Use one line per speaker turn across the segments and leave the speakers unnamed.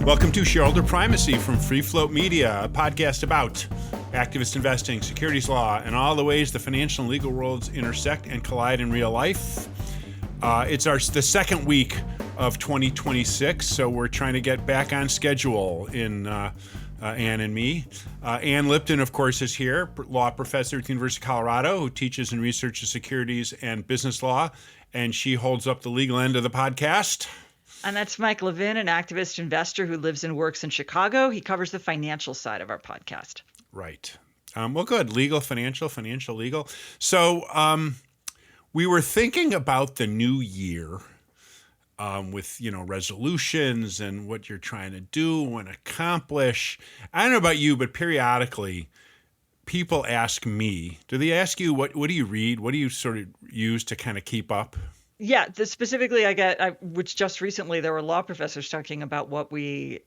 Welcome to Shareholder Primacy from Free Float Media, a podcast about activist investing, securities law, and all the ways the financial and legal worlds intersect and collide in real life. It's the second week of 2026, so we're trying to get back on schedule in Ann and me. Ann Lipton, of course, is here, law professor at the University of Colorado, who teaches and researches securities and business law, and she holds up the legal end of the podcast.
And that's Mike Levine, an activist investor who lives and works in Chicago. He covers the financial side of our podcast.
Right. Well, good. Legal, financial, legal. So we were thinking about the new year with, resolutions and what you're trying to do and accomplish. I don't know about you, but periodically people ask me, do they ask you, what do you read? What do you sort of use to kind of keep up?
Yeah, specifically, which just recently there were law professors talking about what we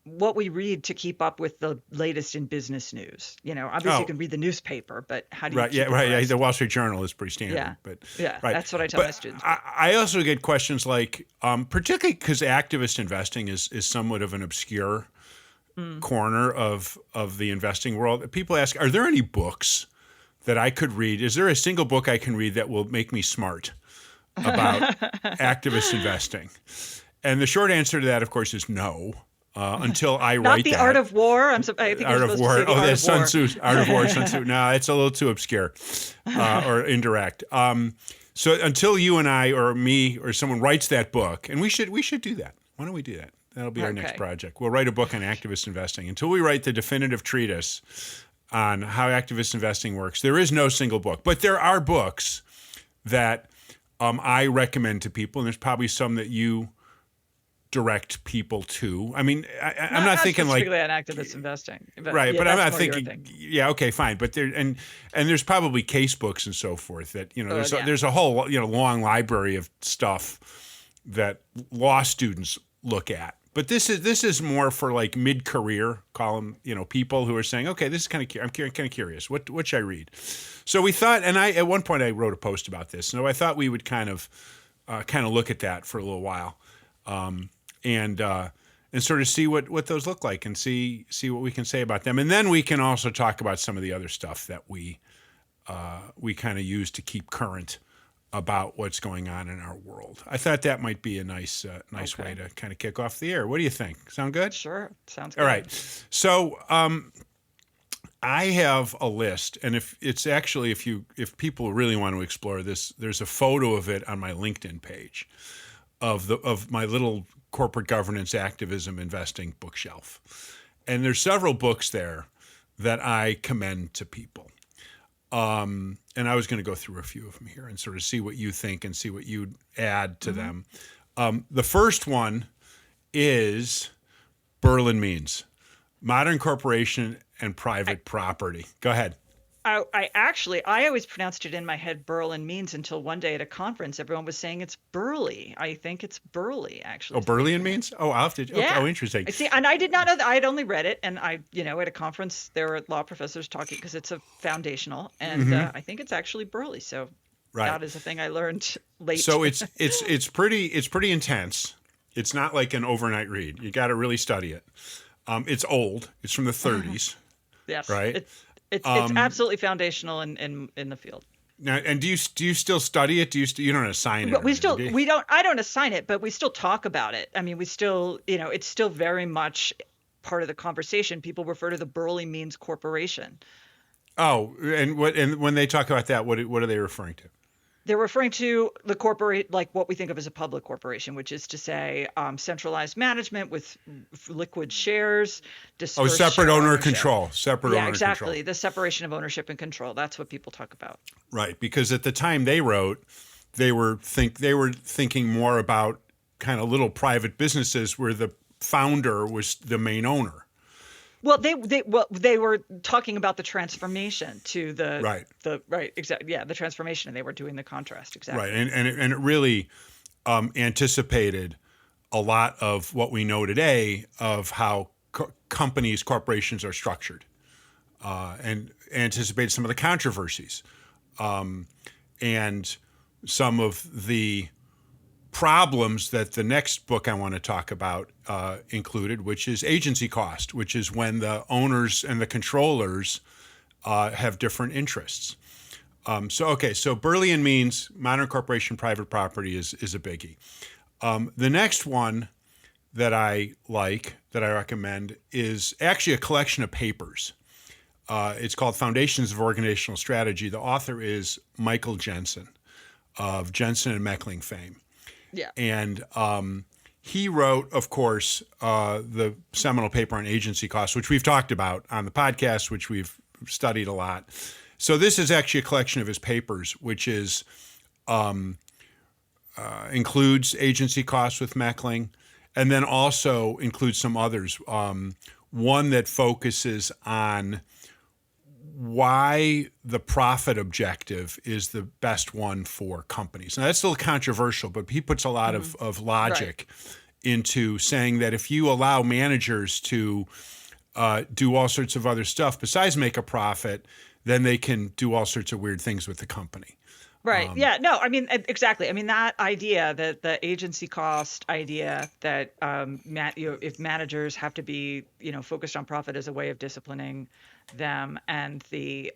read to keep up with the latest in business news. Obviously you can read the newspaper, but how do you keep
right. The Wall Street Journal is pretty standard.
Yeah,
right.
That's what I tell my students.
I also get questions like, particularly because activist investing is somewhat of an obscure corner of the investing world. People ask, are there any books that I could read? Is there a single book I can read that will make me smart about activist investing? And the short answer to that, of course, is no. Until I
Not
write
the
that.
Art of War. I think
Art of War.
Oh,
that's Sun Tzu. Art of War. Sun Tzu. No, it's a little too obscure or indirect. So until you and I, or me, or someone writes that book, and we should do that. Why don't we do that? That'll be our next project. We'll write a book on activist investing. Until we write the definitive treatise on how activist investing works, there is no single book. But there are books that I recommend to people, and there's probably some that you direct people to. I mean, I'm not thinking like
specifically on activist investing,
right? But I'm not thinking. Yeah, okay, fine. But there and there's probably case books and so forth that there's a whole long library of stuff that law students look at. But this is more for like mid-career column, people who are saying, okay, this is kind of I'm kind of curious. What should I read? So we thought, and at one point I wrote a post about this. So I thought we would kind of look at that for a little while. And sort of see what those look like and see what we can say about them. And then we can also talk about some of the other stuff that we kind of use to keep current about what's going on in our world. I thought that might be a nice way to kind of kick off the year. What do you think? Sound good?
Sure. Sounds good.
All right. So I have a list, and if people really want to explore this, there's a photo of it on my LinkedIn page of my little corporate governance, activism, investing bookshelf. And there's several books there that I commend to people. And I was going to go through a few of them here and sort of see what you think and see what you'd add to them. The first one is Berle Means, Modern Corporation and Private Property. Go ahead.
I always pronounced it in my head Berle Means until one day at a conference everyone was saying it's Brealy. I think it's Brealy, actually.
Oh, Berle Means? Oh, I'll have to.
Yeah.
Oh, interesting.
See, and I did not know that. I had only read it, and at a conference there were law professors talking because it's a foundational, and I think it's actually Brealy. So that is a thing I learned late.
So it's pretty intense. It's not like an overnight read. You got to really study it. It's old. It's from the 30s.
Yes.
Right.
It's absolutely foundational in the field.
Now, and do you still study it? You don't assign it?
But I don't assign it, but we still talk about it. I mean, we still, it's still very much part of the conversation. People refer to the Berle Means Corporation.
Oh, and when they talk about that, what are they referring to?
They're referring to the corporate, like what we think of as a public corporation, which is to say centralized management with liquid shares.
Separate owner control.
Yeah, exactly. The separation of ownership and control. That's what people talk about. Right,
because at the time they wrote, they were thinking more about kind of little private businesses where the founder was the main owner.
Well, they were talking about the transformation to the the transformation, and they were doing the contrast exactly.
Right, and it really anticipated a lot of what we know today of how corporations are structured, and anticipated some of the controversies, and some of the problems that the next book I want to talk about included, which is agency cost, which is when the owners and the controllers have different interests. So Berle means modern corporation private property is a biggie. The next one that I recommend, is actually a collection of papers. It's called Foundations of Organizational Strategy. The author is Michael Jensen of Jensen and Meckling fame.
Yeah.
And he wrote, of course, the seminal paper on agency costs, which we've talked about on the podcast, which we've studied a lot. So this is actually a collection of his papers, which is includes agency costs with Meckling, and then also includes some others. One that focuses on why the profit objective is the best one for companies. Now, that's a little controversial, but he puts a lot of logic into saying that if you allow managers to do all sorts of other stuff besides make a profit, then they can do all sorts of weird things with the company.
Right. Yeah. No, I mean, exactly. I mean, that idea, that the agency cost idea, that if managers have to be, focused on profit as a way of disciplining them, and the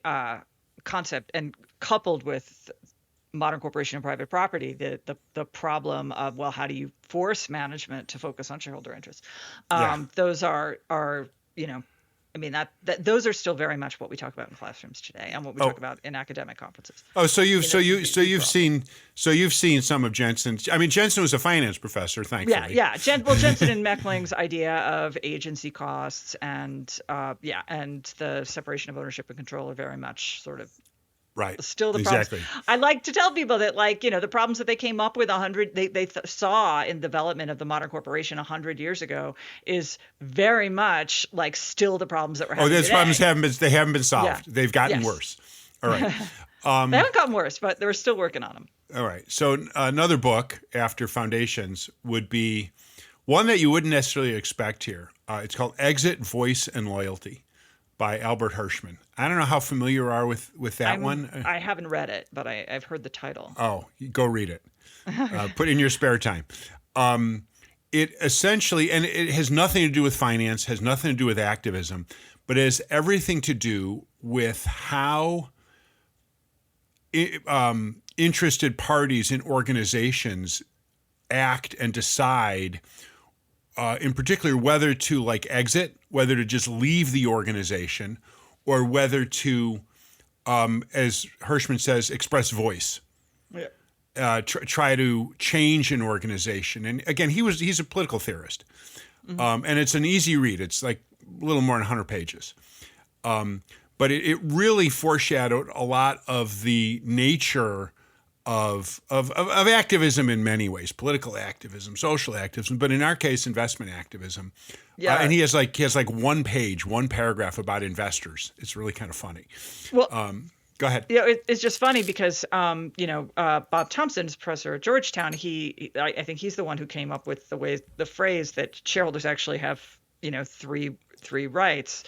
concept, and coupled with modern corporation and private property, the problem of, well, how do you force management to focus on shareholder interests? Those are I mean, that those are still very much what we talk about in classrooms today, and what we talk about in academic conferences.
Oh, so you've seen some of Jensen's. I mean, Jensen was a finance professor, thankfully.
Yeah. Jensen and Meckling's idea of agency costs and the separation of ownership and control are very much sort of still the problems. Exactly. I like to tell people that, the problems that they came up with saw in development of the modern corporation 100 years ago is very much still the problems that we're having
those
today.
Problems haven't been solved. Yeah. They've gotten worse. All right.
They haven't gotten worse, but they're still working on them.
All right. So another book after Foundations would be one that you wouldn't necessarily expect here. It's called Exit, Voice, and Loyalty by Albert Hirschman. I don't know how familiar you are with that one.
I haven't read it, but I've heard the title.
Oh, go read it. Put it in your spare time. It essentially, and it has nothing to do with finance, has nothing to do with activism, but it has everything to do with how interested parties in organizations act and decide, in particular, whether to exit, whether to just leave the organization, or whether to, as Hirschman says, express voice. Yeah. Try to change an organization. And again, he's a political theorist. Mm-hmm. And it's an easy read. It's like a little more than 100 pages. But it really foreshadowed a lot of the nature of activism in many ways, political activism, social activism, but in our case, investment activism. Yeah. And he has one paragraph about investors. It's really kind of funny. Well, go ahead.
Yeah, it's just funny because Bob Thompson's professor at Georgetown. I think he's the one who came up with the phrase that shareholders actually have three rights.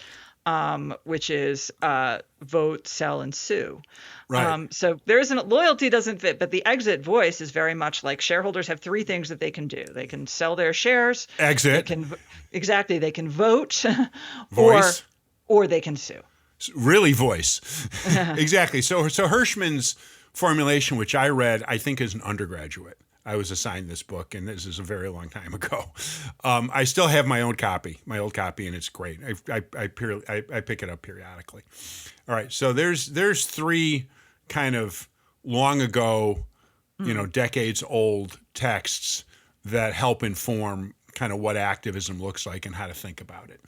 Which is vote, sell, and sue. Right. So loyalty doesn't fit, but the exit voice is very much like shareholders have three things that they can do. They can sell their shares.
Exit.
They can vote.
Voice.
Or they can sue.
Really voice. Exactly. So Hirschman's formulation, which I read, I think as an undergraduate. I was assigned this book, and this is a very long time ago. I still have my old copy, and it's great. I pick it up periodically. All right, so there's three kind of long ago, decades old texts that help inform kind of what activism looks like and how to think about it.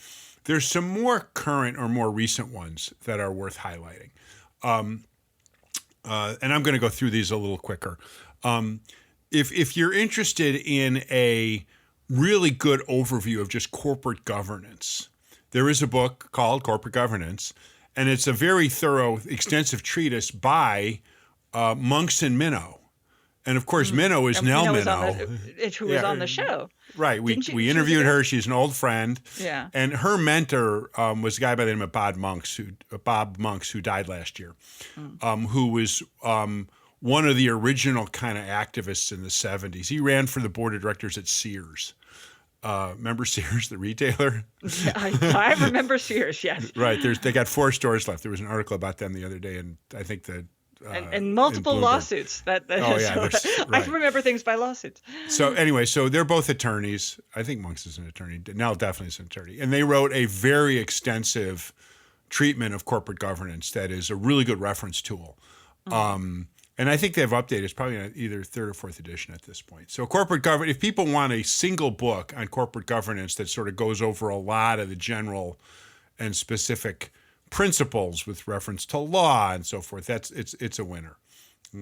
There's some more current or more recent ones that are worth highlighting, and I'm going to go through these a little quicker. If you're interested in a really good overview of just corporate governance, there is a book called Corporate Governance, and it's a very thorough, extensive treatise by Monks and Minow. And of course, Minow is Nell Minow.
Who was on the show.
Right. We interviewed her. She's an old friend.
Yeah.
And her mentor was a guy by the name of Bob Monks, who died last year, who was one of the original kind of activists in the 70s. He ran for the board of directors at Sears. Remember Sears, the retailer?
I remember Sears, yes.
Right. They got 4 stores left. There was an article about them the other day, and I think that
and multiple lawsuits. Right. I remember things by lawsuits.
So anyway, so they're both attorneys. I think Monks is an attorney. Nell definitely is an attorney. And they wrote a very extensive treatment of corporate governance that is a really good reference tool. And I think they've updated. It's probably either 3rd or 4th edition at this point. So corporate governance, if people want a single book on corporate governance that sort of goes over a lot of the general and specific principles with reference to law and so forth, it's a winner.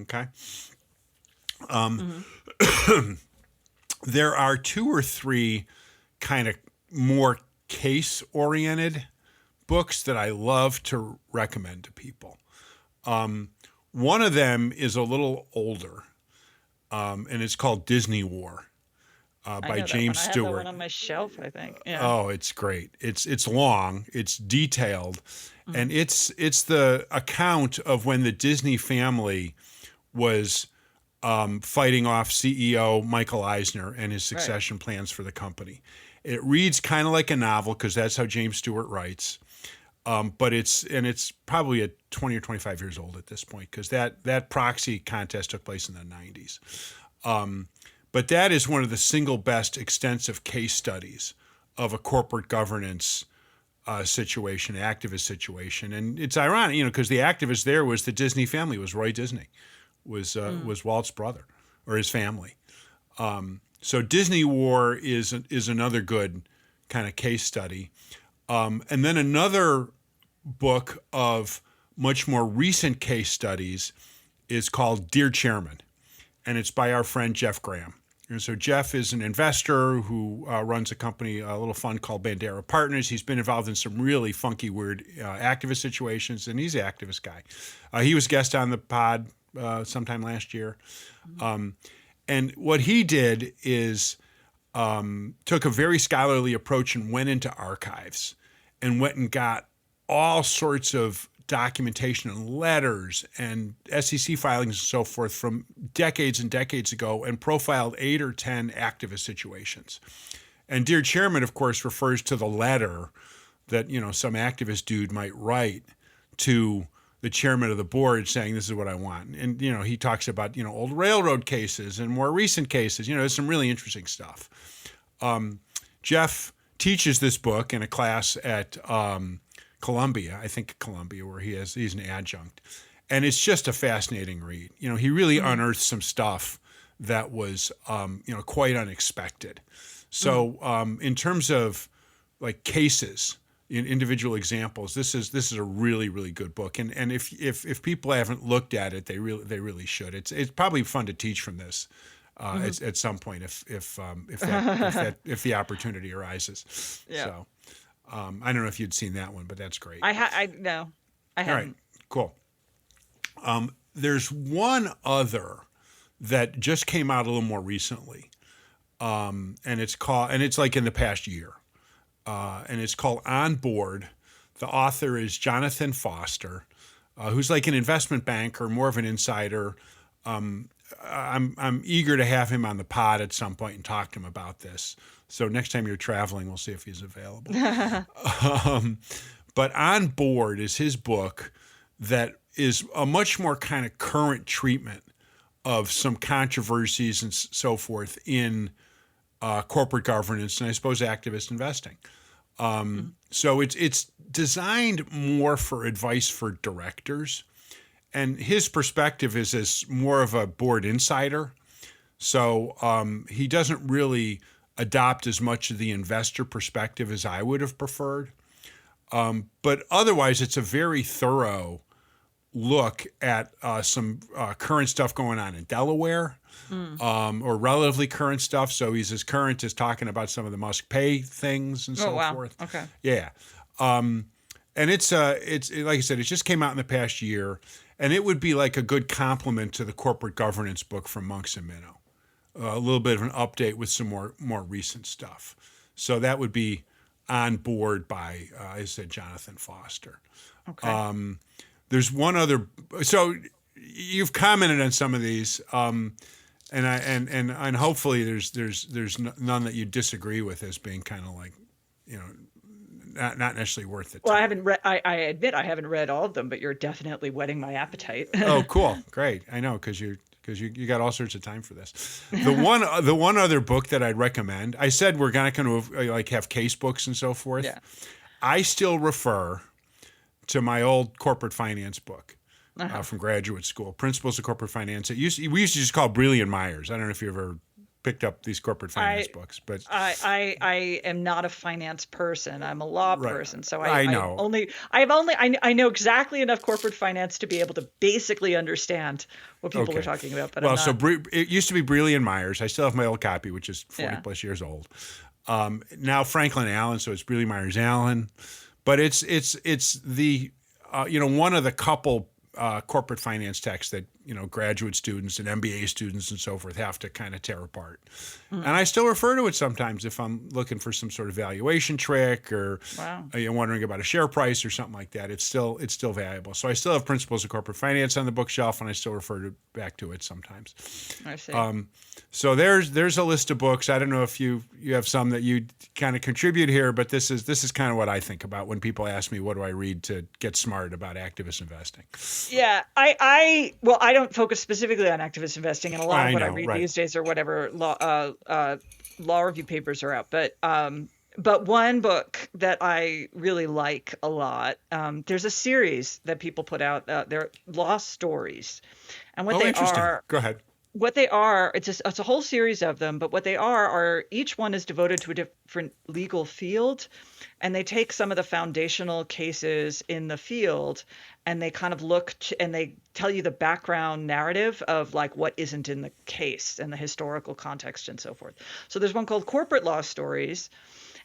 Okay. There are 2 or 3 kind of more case-oriented books that I love to recommend to people. One of them is a little older, and it's called Disney War by James Stewart. I have that one
on my shelf, I think. Yeah.
Oh, it's great. It's long, it's detailed, and it's the account of when the Disney family was fighting off CEO Michael Eisner and his succession plans for the company. It reads kind of like a novel because that's how James Stewart writes. But it's probably 20 or 25 years old at this point because that proxy contest took place in the 90s. But that is one of the single best extensive case studies of a corporate governance situation, activist situation. And it's ironic, because the activist there was the Disney family, was Roy Disney, was Walt's brother or his family. So Disney War is another good kind of case study. And then another book of much more recent case studies is called Dear Chairman, and it's by our friend Jeff Gramm. And so Jeff is an investor who runs a company, a little fund called Bandera Partners. He's been involved in some really funky, weird activist situations, and he's an activist guy. He was a guest on the pod sometime last year. And what he did is took a very scholarly approach and went into archives and went and got all sorts of documentation and letters and SEC filings and so forth from decades and decades ago and profiled 8 or 10 activist situations. And Dear Chairman, of course, refers to the letter that, some activist dude might write to the chairman of the board saying, this is what I want. And, he talks about, old railroad cases and more recent cases. There's some really interesting stuff. Jeff teaches this book in a class at Columbia, where he's an adjunct. And it's just a fascinating read. He really unearthed some stuff that was, quite unexpected. So in terms of like cases, in individual examples, this is a really, really good book. And if people haven't looked at it, they really should. It's probably fun to teach from this at some point if the opportunity arises. Yeah. So I don't know if you'd seen that one, but that's great.
No, I haven't.
All right, cool. There's one other that just came out a little more recently, and it's like in the past year. And it's called On Board. The author is Jonathan Foster, who's like an investment banker, more of an insider. I'm eager to have him on the pod at some point and talk to him about this. So next time you're traveling, we'll see if he's available. But On Board is his book that is a much more kind of current treatment of some controversies and so forth in corporate governance and I suppose activist investing. So it's designed more for advice for directors. And his perspective is as more of a board insider. So he doesn't really adopt as much of the investor perspective as I would have preferred. But otherwise, it's a very thorough look at some current stuff going on in Delaware, or relatively current stuff. So he's as current as talking about some of the Musk pay things and so forth.
Okay.
Yeah. And it's like I said, it just came out in the past year, and it would be like a good complement to the corporate governance book from Monks and Minow. A little bit of an update with some more recent stuff. So that would be On Board by, I said, Jonathan Foster.
Okay.
There's one other. So you've commented on some of these, and hopefully there's none that you disagree with as being kind of like, not necessarily worth it.
Well, I haven't read. I admit I haven't read all of them, but you're definitely whetting my appetite.
Oh, cool, great. I know because you got all sorts of time for this. The one other book that I'd recommend. I said we're not going to like have case books and so forth.
Yeah.
I still refer to my old corporate finance book from graduate school, Principles of Corporate Finance. We used to just call Brealy and Myers. I don't know if you ever picked up these corporate finance books, but
I am not a finance person. I'm a law person, so
I know.
I know exactly enough corporate finance to be able to basically understand what people are talking about. But
so it used to be Brealy and Myers. I still have my old copy, which is 40 plus years old. Now Franklin Allen, so it's Brealy Myers Allen, but it's the one of the couple corporate finance texts that graduate students and MBA students and so forth have to kind of tear apart. And I still refer to it sometimes if I'm looking for some sort of valuation trick or wondering about a share price or something like that. It's still valuable. So I still have Principles of Corporate Finance on the bookshelf, and I still refer back to it sometimes.
I see.
So there's a list of books. I don't know if you have some that you kind of contribute here, but this is kind of what I think about when people ask me what do I read to get smart about activist investing.
Yeah, I don't focus specifically on activist investing, and a lot of what I read these days are whatever law review papers are out. But one book that I really like a lot, there's a series that people put out. They're law stories, and what they are.
Go ahead.
What they are, it's a whole series of them, but what they are each one is devoted to a different legal field, and they take some of the foundational cases in the field and they kind of and they tell you the background narrative of like what isn't in the case and the historical context and so forth. So there's one called Corporate Law Stories,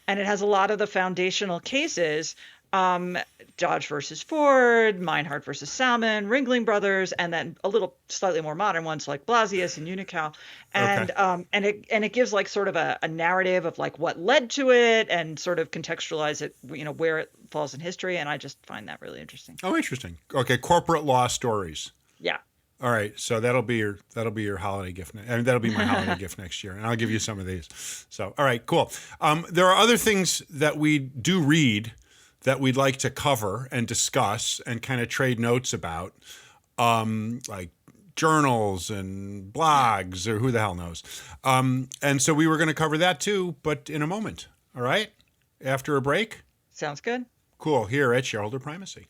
and it has a lot of the foundational cases, Dodge versus Ford, Meinhardt versus Salmon, Ringling Brothers, and then a little slightly more modern ones like Blasius and Unical. And it gives like sort of a narrative of like what led to it and sort of contextualize it, where it falls in history. And I just find that really interesting.
Oh, interesting. Okay, Corporate Law Stories.
Yeah.
All right, so that'll be your holiday gift. That'll be my holiday gift next year, and I'll give you some of these. So, all right, cool. There are other things that we do read that we'd like to cover and discuss and kind of trade notes about, like journals and blogs or who the hell knows. And so we were going to cover that too, but in a moment. All right? After a break?
Sounds good.
Cool. Here at Shareholder Primacy.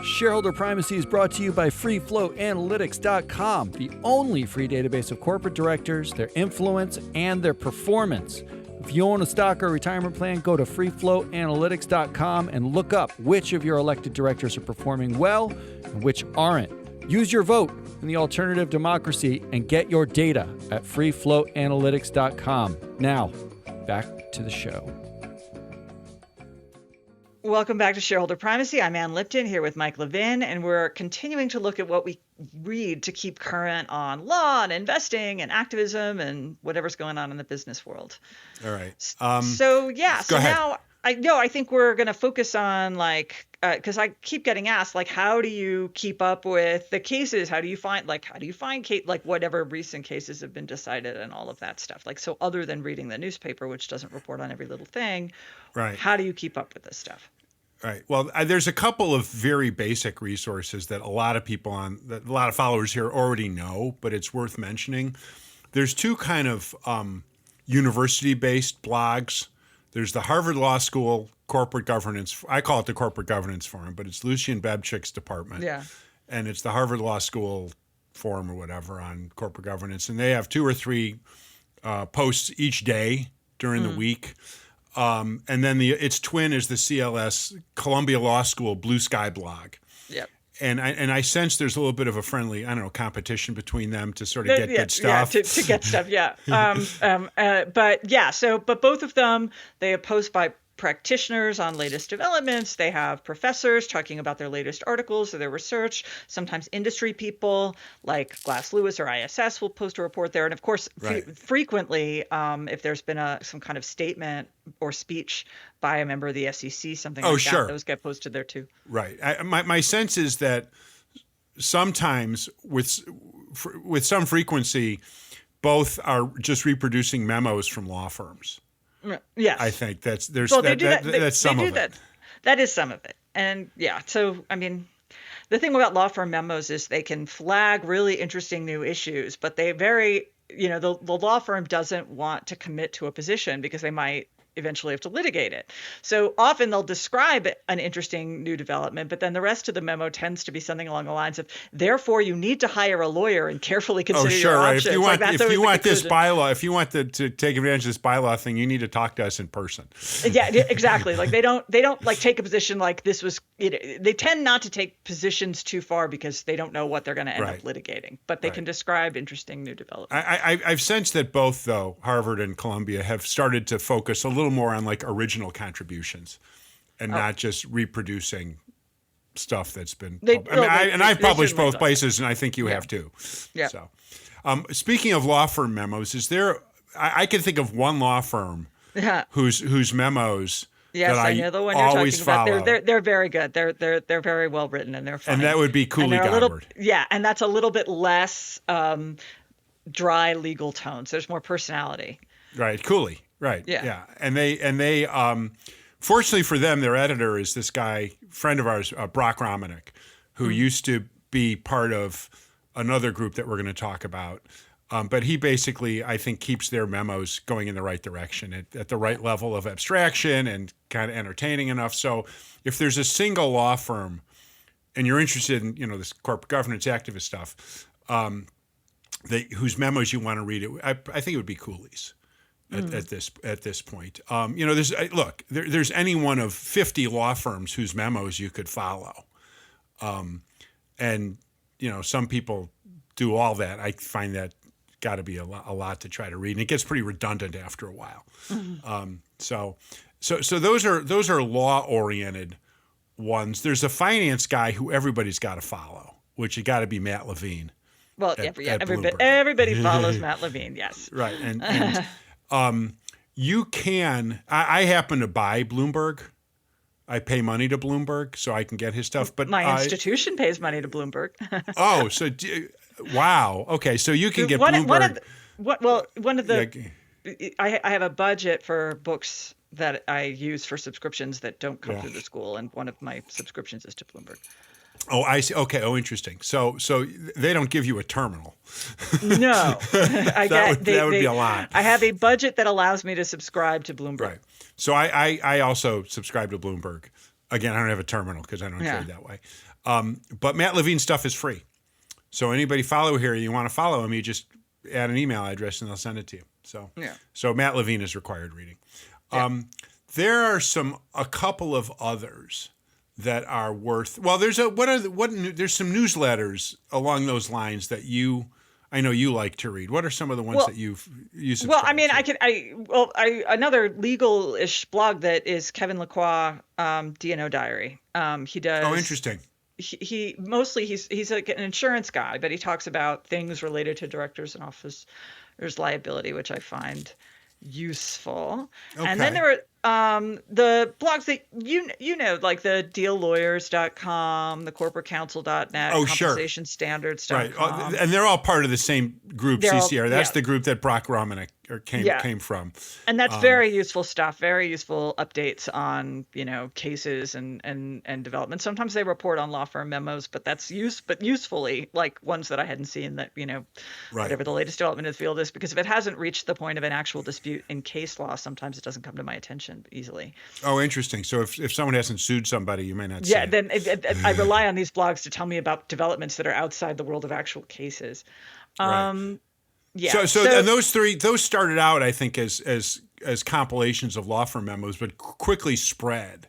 Shareholder Primacy is brought to you by FreeFlowAnalytics.com, the only free database of corporate directors, their influence, and their performance. If you own a stock or retirement plan, go to freeflowanalytics.com and look up which of your elected directors are performing well and which aren't. Use your vote in the alternative democracy and get your data at freeflowanalytics.com. Now, back to the show.
Welcome back to Shareholder Primacy. I'm Ann Lipton here with Mike Levine, and we're continuing to look at what we read to keep current on law and investing and activism and whatever's going on in the business world.
All right.
So now I think we're going to focus on because I keep getting asked how do you keep up with the cases? How do you find whatever recent cases have been decided and all of that stuff? So other than reading the newspaper, which doesn't report on every little thing,
right?
How do you keep up with this stuff?
Right. Well, there's a couple of very basic resources that a lot of followers here already know, but it's worth mentioning. There's two kind of university-based blogs. There's the Harvard Law School Corporate Governance. I call it the Corporate Governance Forum, but it's Lucian Bebchik's department.
Yeah.
And it's the Harvard Law School Forum or whatever on corporate governance. And they have 2 or 3 posts each day during the week. And then its twin is the CLS Columbia Law School Blue Sky Blog.
Yep.
And I sense there's a little bit of a friendly, competition between them to sort of get good stuff.
Yeah, to get stuff, yeah. But both of them, they post by practitioners on latest developments. They have professors talking about their latest articles or their research. Sometimes industry people like Glass Lewis or ISS will post a report there. And of course, frequently, if there's been some kind of statement or speech by a member of the SEC, something that, those get posted there too.
Right. My sense is that sometimes with some frequency, both are just reproducing memos from law firms.
Yes,
I think that's some
of it. That is some of it, and so I mean, the thing about law firm memos is they can flag really interesting new issues, but they the law firm doesn't want to commit to a position because they might eventually have to litigate it. So often they'll describe an interesting new development, but then the rest of the memo tends to be something along the lines of, therefore you need to hire a lawyer and carefully consider your options.
If you want this bylaw, if you want to take advantage of this bylaw thing, you need to talk to us in person.
Yeah, exactly. Like they don't like take a position like this was, they tend not to take positions too far because they don't know what they're going to end up litigating, but they can describe interesting new developments.
I've sensed that both, though, Harvard and Columbia have started to focus a little more on like original contributions and not just reproducing stuff that's been. I've published both places, and I think you have too.
Yeah.
So, speaking of law firm memos, is there? I can think of one law firm whose memos.
Yes,
that
I know the one you're talking about. They're very good. They're very well written and they're funny.
And that would be Cooley Godward.
And that's a little bit less dry legal tones. There's more personality.
Right, Cooley. Right. Yeah. And they fortunately for them, their editor is this guy, friend of ours, Brock Romanek, who used to be part of another group that we're going to talk about. But he basically, I think, keeps their memos going in the right direction at the right level of abstraction and kind of entertaining enough. So if there's a single law firm and you're interested in, this corporate governance activist stuff, whose memos you want to read, I think it would be Cooley's. At this point, there's any one of 50 law firms whose memos you could follow, and some people do all that. I find that got to be a lot to try to read, and it gets pretty redundant after a while. So those are law oriented ones. There's a finance guy who everybody's got to follow, which you got to be Matt Levine.
Well, everybody follows Matt Levine. Yes,
right, and you can. I happen to buy Bloomberg. I pay money to Bloomberg so I can get his stuff. But
my institution pays money to Bloomberg.
Wow. Okay, so you can get Bloomberg.
I have a budget for books that I use for subscriptions that don't come through the school, and one of my subscriptions is to Bloomberg.
Oh, I see. Okay. Oh, interesting. So they don't give you a terminal.
No,
that would be a lot.
I have a budget that allows me to subscribe to Bloomberg.
Right. So I also subscribe to Bloomberg. Again, I don't have a terminal because I don't trade that way. But Matt Levine's stuff is free. So anybody follow here, you want to follow him, you just add an email address and they'll send it to you. So Matt Levine is required reading. Yeah. There are a couple of others that are worth. Well, there's some newsletters along those lines that I know you like to read. What are some of the ones that you subscribe
Well, I mean,
to?
Another legal-ish blog that is Kevin Lacroix, D&O Diary. He does.
Oh, interesting.
He mostly he's like an insurance guy, but he talks about things related to directors and officers' liability, which I find useful. Okay. And then there are the blogs that like the deallawyers.com, the corporatecounsel.net, compensationstandards.com.
Right. And they're all part of the same group, CCR. That's the group that Brock Romanek came from.
And that's very useful stuff, very useful updates on, cases and development. Sometimes they report on law firm memos, but usefully, like ones that I hadn't seen that, whatever the latest development in the field is, because if it hasn't reached the point of an actual dispute in case law, sometimes it doesn't come to my attention easily.
Oh, interesting. So if someone hasn't sued somebody, you may not see it.
Then I rely on these blogs to tell me about developments that are outside the world of actual cases.
Right. Yeah. So and those started out, I think, as compilations of law firm memos, but quickly spread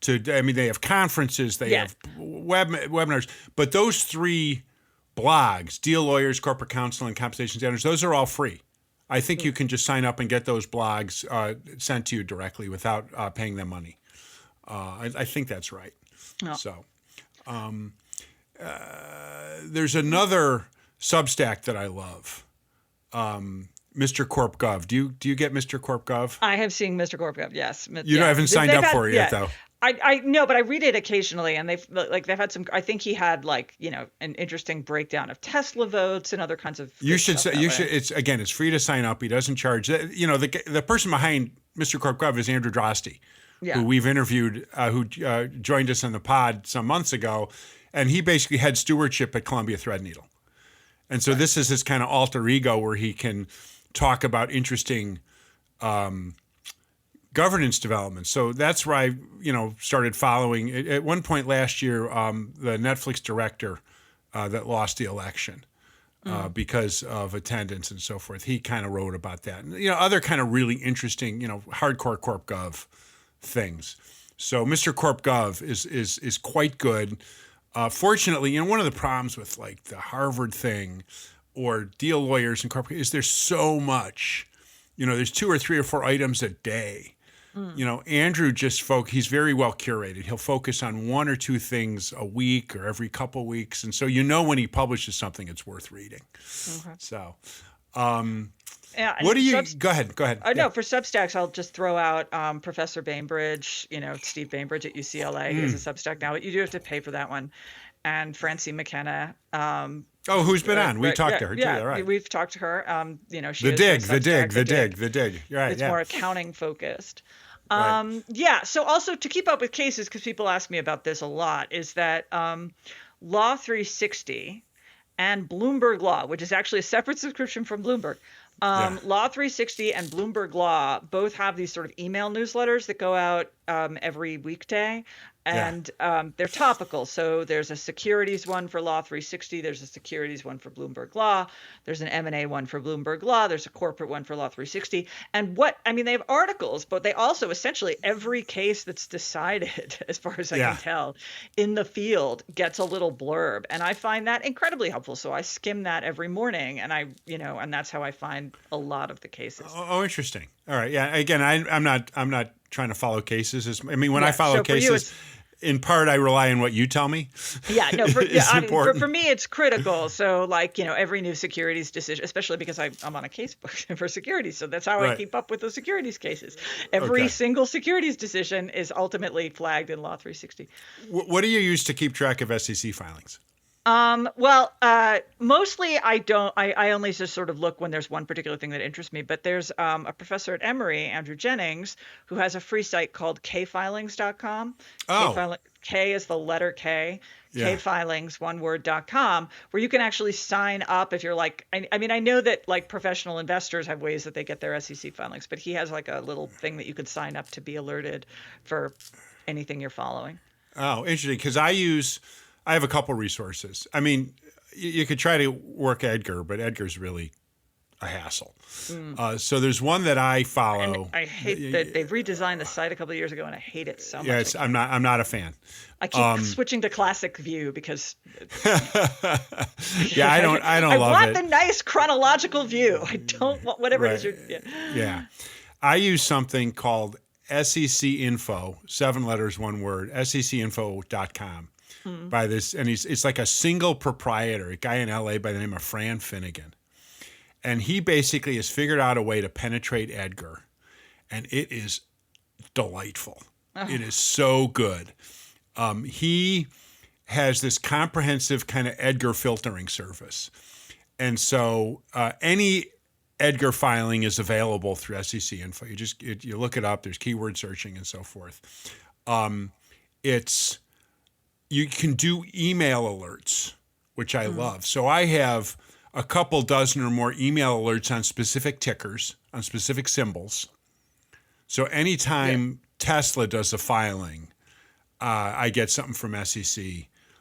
to. I mean, they have conferences, they have webinars, but those three blogs, Deal Lawyers, Corporate Counsel, and Compensation Standards, those are all free. I think you can just sign up and get those blogs sent to you directly without paying them money. I think that's right. No. So there's another Substack that I love, Mr. CorpGov. Do you get Mr. CorpGov?
I have seen Mr. CorpGov. Yes.
You haven't signed up for it yet, though.
I know, but I read it occasionally, and they've had some. I think he had an interesting breakdown of Tesla votes and other kinds of.
You should. It's free to sign up. He doesn't charge. The person behind Mr. CorpGov is Andrew Droste, who we've interviewed, who joined us on the pod some months ago, and he basically had stewardship at Columbia Threadneedle, and so this is his kind of alter ego where he can talk about interesting. Governance development. So that's where I, started following. At one point last year, the Netflix director that lost the election because of attendance and so forth, he kind of wrote about that. And, other kind of really interesting, hardcore CorpGov things. So Mr. CorpGov is quite good. Fortunately, one of the problems with like the Harvard thing or deal lawyers and corporate is there's so much. There's 2 or 3 or 4 items a day. Andrew he's very well curated. He'll focus on 1 or 2 things a week or every couple weeks. And so when he publishes something, it's worth reading. Okay. So what do you – go ahead.
No, for Substacks, I'll just throw out Professor Bainbridge, Steve Bainbridge at UCLA. He has a Substack now, but you do have to pay for that one. And Francine McKenna.
Who's been on? We talked to her too.
Yeah,
right.
We've talked to her. She
the dig. Right.
It's more accounting focused. So also to keep up with cases, because people ask me about this a lot, is that Law 360 and Bloomberg Law, which is actually a separate subscription from Bloomberg. Law 360 and Bloomberg Law both have these sort of email newsletters that go out every weekday. And they're topical. So there's a securities one for Law 360. There's a securities one for Bloomberg Law. There's an M&A one for Bloomberg Law. There's a corporate one for Law 360. And they have articles, but they also essentially every case that's decided, as far as I can tell, in the field gets a little blurb. And I find that incredibly helpful. So I skim that every morning, and and that's how I find a lot of the cases.
Oh, interesting. All right. Yeah. Again, I'm not trying to follow cases. When I follow cases, in part, I rely on what you tell me.
Yeah, no, for me, it's critical. So, every new securities decision, especially because I'm on a case book for securities, so that's how I keep up with the securities cases. Every single securities decision is ultimately flagged in Law 360.
What do you use to keep track of SEC filings?
Mostly I don't. I only just sort of look when there's one particular thing that interests me. But there's a professor at Emory, Andrew Jennings, who has a free site called kfilings.com.
Oh.
K is the letter K. Yeah. kfilings.com, where you can actually sign up if you're I know that professional investors have ways that they get their SEC filings, but he has a little thing that you could sign up to be alerted for anything you're following.
Oh, interesting. Because I have a couple resources. You could try to work Edgar, but Edgar's really a hassle. So there's one that I follow.
And I hate that they've redesigned the site a couple of years ago, and I hate it so much.
I'm not a fan.
I keep switching to classic view because
I don't love it.
I want the nice chronological view. I don't want whatever it is.
Yeah. I use something called SEC Info, 7 letters, 1 word, secinfo.com. By this, and it's like a single proprietor, a guy in LA by the name of Fran Finnegan. And he basically has figured out a way to penetrate Edgar, and it is delightful. Oh. It is so good. He has this comprehensive kind of Edgar filtering service. And so any Edgar filing is available through SEC Info. You look it up, there's keyword searching and so forth. You can do email alerts, which I love. So I have a couple dozen or more email alerts on specific tickers, on specific symbols. So anytime Tesla does a filing, I get something from SEC.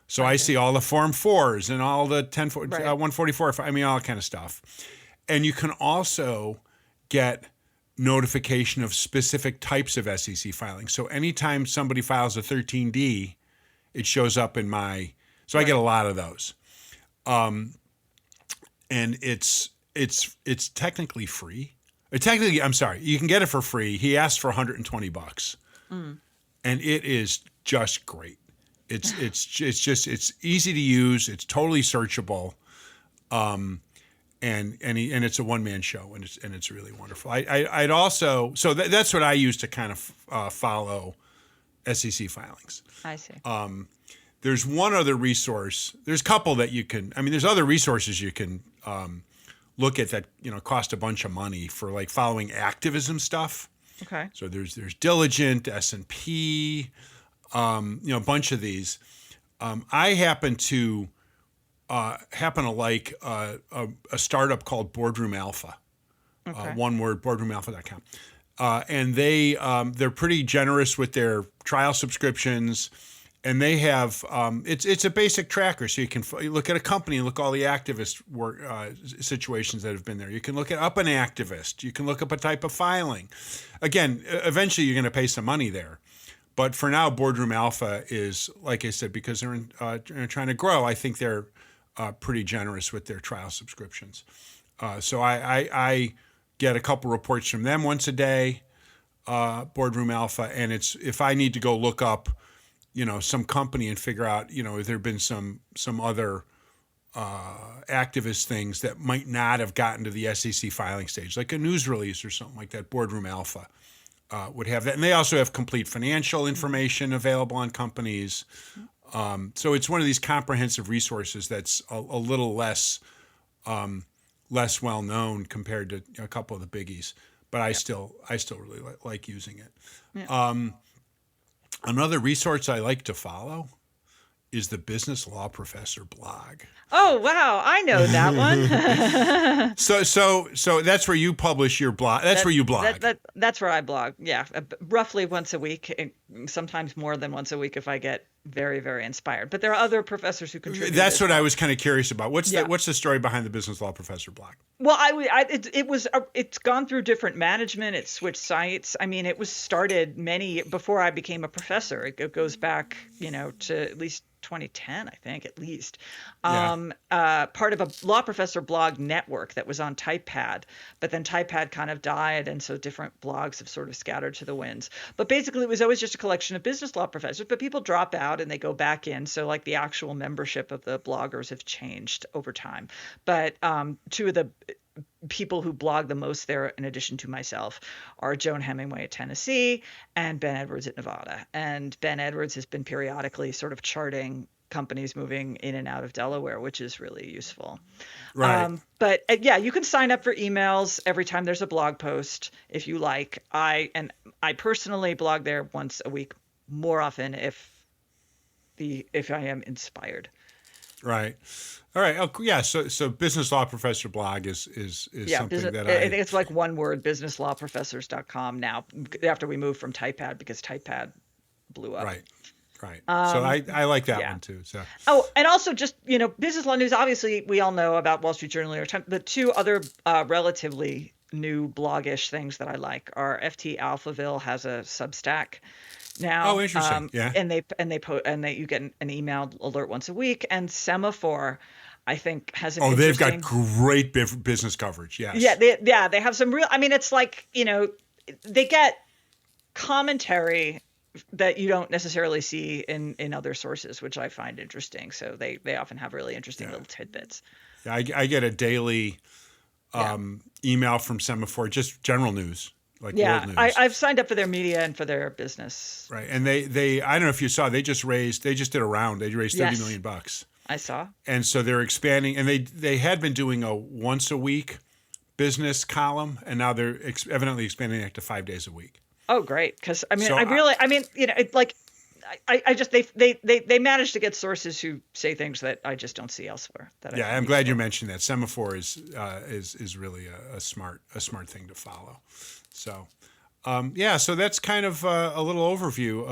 So I see all the Form 4s and all the 144, all that kind of stuff. And you can also get notification of specific types of SEC filings. So anytime somebody files a 13D, it shows up in my, so I get a lot of those, and it's technically free. I'm sorry, you can get it for free. He asked for $120, and it is just great. It's easy to use. It's totally searchable, and it's a one-man show, and it's really wonderful. I'd also that's what I use to kind of follow SEC filings.
I see.
There's one other resource. There's a couple that you can. I mean, there's other resources you can look at that cost a bunch of money for like following activism stuff.
Okay.
So there's Diligent, S&P, a bunch of these. I happen to like a startup called Boardroom Alpha.
Okay.
One word, boardroomalpha.com. And they're pretty generous with their trial subscriptions, and they have it's a basic tracker, so you can look at a company and look at all the activist work situations that have been there. You can look up an activist. You can look up a type of filing. Again, eventually you're going to pay some money there, but for now, Boardroom Alpha is, like I said, because they're trying to grow. I think they're pretty generous with their trial subscriptions. So I get a couple reports from them once a day, Boardroom Alpha, and it's if I need to go look up, some company and figure out, if there have been some other activist things that might not have gotten to the SEC filing stage, like a news release or something like that. Boardroom Alpha would have that, and they also have complete financial information available on companies. So it's one of these comprehensive resources that's a little less well known compared to a couple of the biggies, but I still really like using it. Yeah. Another resource I like to follow is the Business Law Professor blog.
Oh wow, I know that one.
So that's where you publish your blog. That's where you blog.
That's where I blog. Yeah, roughly once a week, sometimes more than once a week if I get very, very inspired. But there are other professors who contribute.
That's what I was kind of curious about. What's the story behind the Business Law Professor blog?
Well, it's gone through different management. It switched sites. I mean, it was started before I became a professor. It goes back, to at least 2010, I think, at least. Part of a law professor blog network that was on TypePad, but then TypePad kind of died, and so different blogs have sort of scattered to the winds. But basically, it was always just a collection of business law professors, but people drop out and they go back in. So like the actual membership of the bloggers have changed over time. But two of the people who blog the most there, in addition to myself, are Joan Hemingway at Tennessee and Ben Edwards at Nevada. And Ben Edwards has been periodically sort of charting companies moving in and out of Delaware, which is really useful.
Right.
But you can sign up for emails every time there's a blog post if you like. I personally blog there once a week, more often if I am inspired.
Right. All right. Oh, yeah. So Business Law Professor blog is something that
I think it's like one word, businesslawprofessors.com now, after we moved from TypePad because TypePad blew up. Right.
So I like that one too. So.
Oh, and also just, business law news, obviously we all know about Wall Street Journal, New York Times. The two other relatively new bloggish things that I like are FT Alphaville has a Substack now.
Oh, interesting. Yeah.
And you get an email alert once a week, and Semaphore, I think, has an
they've got great business coverage. Yes.
Yeah, they have some real. I mean, it's like they get commentary that you don't necessarily see in other sources, which I find interesting. So they often have really interesting little tidbits.
Yeah, I get a daily email from Semaphore, just general news. Like world news.
I've signed up for their media and for their business.
Right, and they I don't know if you saw, they just did a round. They raised $30 million.
I saw.
And so they're expanding, and they had been doing a once a week business column, and now they're evidently expanding it to 5 days a week.
Oh, great! Because they managed to get sources who say things that I just don't see elsewhere.
I'm glad you mentioned that. Semaphore is really a smart thing to follow. So, so that's kind of a little overview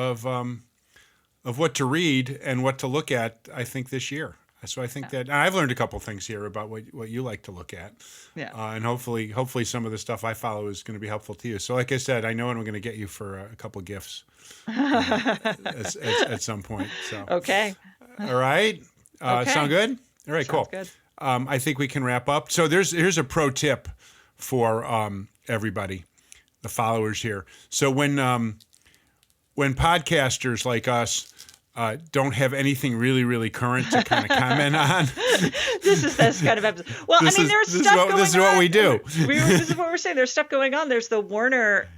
of what to read and what to look at, I think, this year. So I think that I've learned a couple things here about what you like to look at. Yeah. And hopefully some of the stuff I follow is going to be helpful to you. So like I said, I know what I'm going to get you for a couple of gifts at some point. So.
Okay.
All right.
Okay.
Sound good? All right,
Sounds
cool.
Good.
I think we can wrap up. So here's a pro tip for everybody, the followers here. So when podcasters like us don't have anything really, really current to kind of comment on.
This is this kind of episode. Well, there's stuff going on.
This is what we do.
This is what we're saying. There's stuff going on. There's the Warner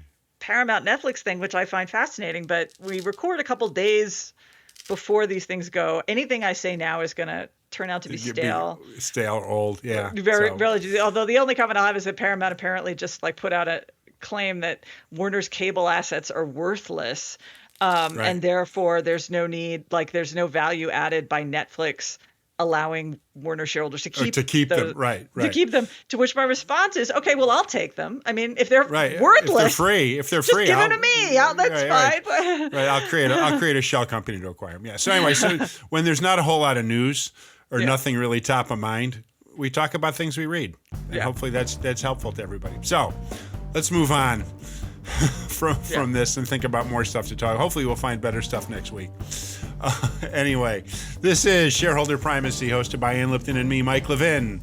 Paramount Netflix thing, which I find fascinating, but we record a couple days before these things go. Anything I say now is going to turn out to be stale.
Stale, old, yeah.
Very, although the only comment I'll have is that Paramount apparently just put out a claim that Warner's cable assets are worthless. Right. And therefore, there's no need, there's no value added by Netflix allowing Warner shareholders to keep
them. Right.
To keep them. To which my response is, okay, well, I'll take them. I mean, if they're worthless,
if they're free,
give them to me. That's fine.
Right. I'll create a shell company to acquire them. Yeah. So anyway, when there's not a whole lot of news or nothing really top of mind, we talk about things we read, and hopefully that's helpful to everybody. So let's move on from this and think about more stuff to talk. Hopefully we'll find better stuff next week. Anyway, this is Shareholder Primacy, hosted by Ann Lipton and me, Mike Levine.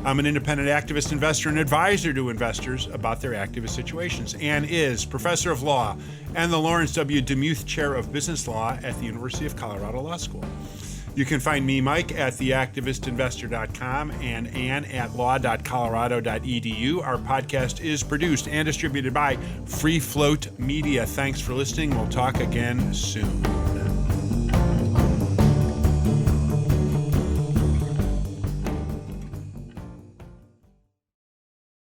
I'm an independent activist, investor, and advisor to investors about their activist situations. Ann is professor of law and the Lawrence W. Demuth Chair of Business Law at the University of Colorado Law School. You can find me, Mike, at theactivistinvestor.com and Ann at law.colorado.edu. Our podcast is produced and distributed by Free Float Media. Thanks for listening. We'll talk again soon.